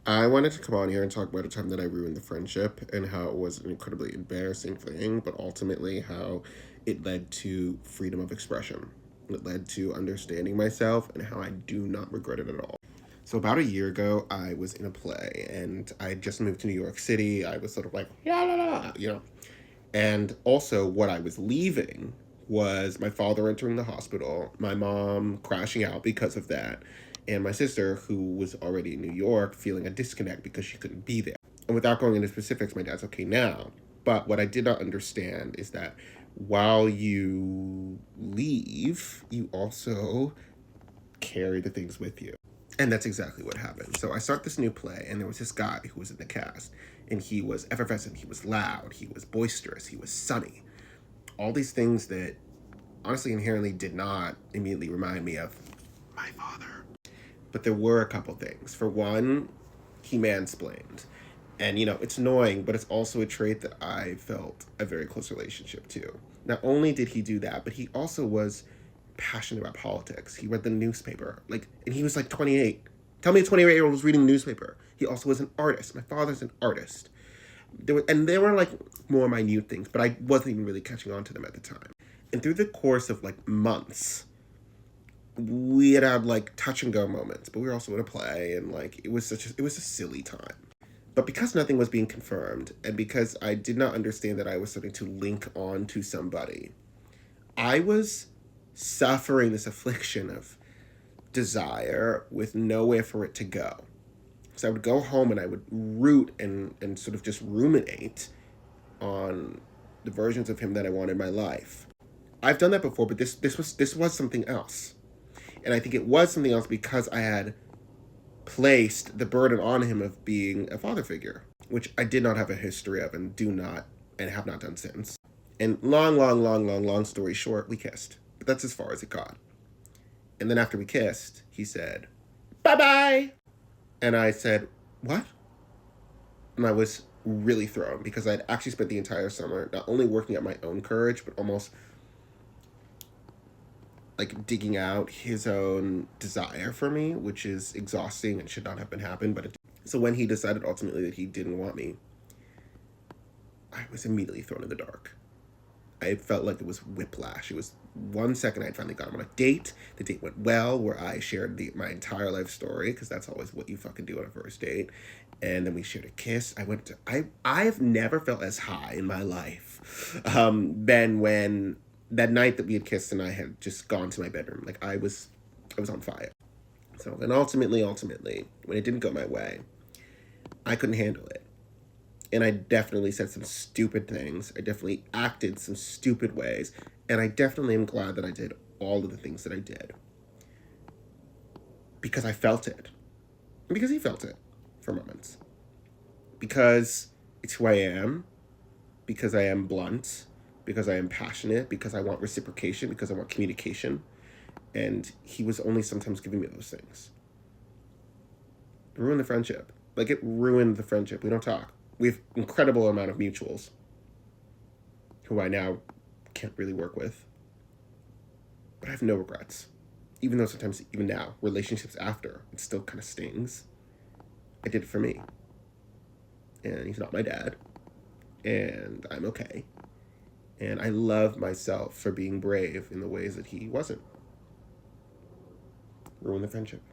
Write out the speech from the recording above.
I wanted to come on here and talk about a time that I ruined the friendship and how it was an incredibly embarrassing thing, but ultimately how it led to freedom of expression. It led to understanding myself and how I do not regret it at all. So, about a year ago, I was in a play and I just moved to New York City. I was sort of like, yeah, la, la, la, you know. And also, what I was leaving was my father entering the hospital, my mom crashing out because of that, and my sister, who was already in New York, feeling a disconnect because she couldn't be there. And without going into specifics, my dad's okay now. But what I did not understand is that while you leave, you also carry the things with you. And that's exactly what happened. So I start this new play, and there was this guy who was in the cast, and he was effervescent, he was loud, he was boisterous, he was sunny. All these things that honestly inherently did not immediately remind me of my father. But there were a couple things. For one, he mansplained. And, it's annoying, but it's also a trait that I felt a very close relationship to. Not only did he do that, but he also was passionate about politics. He read the newspaper. And he was like 28. Tell me a 28-year-old was reading the newspaper. He also was an artist. My father's an artist. There were like more minute things, but I wasn't even really catching on to them at the time. And through the course of like months, we had like touch and go moments, but we were also in a play, and like it was a silly time. But because nothing was being confirmed, and because I did not understand that I was starting to link on to somebody, I was suffering this affliction of desire with nowhere for it to go. So I would go home and I would root and sort of just ruminate on the versions of him that I wanted in my life. I've done that before, but this was something else. And I think it was something else because I had placed the burden on him of being a father figure, which I did not have a history of and do not and have not done since. And long story short, we kissed. But that's as far as it got. And then after we kissed, he said, "Bye bye." And I said, "What?" And I was really thrown because I'd actually spent the entire summer not only working at my own courage, but almost like digging out his own desire for me, which is exhausting and should not have been happened. So when he decided ultimately that he didn't want me, I was immediately thrown in the dark. I felt like it was whiplash. It was 1 second I'd finally got him on a date. The date went well, where I shared my entire life story, because that's always what you fucking do on a first date. And then we shared a kiss. I've never felt as high in my life than when that night that we had kissed and I had just gone to my bedroom. Like I was on fire. So then ultimately, when it didn't go my way, I couldn't handle it. And I definitely said some stupid things. I definitely acted some stupid ways. And I definitely am glad that I did all of the things that I did. Because I felt it. And because he felt it for moments. Because it's who I am. Because I am blunt. Because I am passionate. Because I want reciprocation. Because I want communication. And he was only sometimes giving me those things. It ruined the friendship. Like, it ruined the friendship. We don't talk. We have incredible amount of mutuals who I now can't really work with. But I have no regrets. Even though sometimes, even now, relationships after, it still kind of stings. I did it for me. And he's not my dad. And I'm okay. And I love myself for being brave in the ways that he wasn't. Ruin the friendship.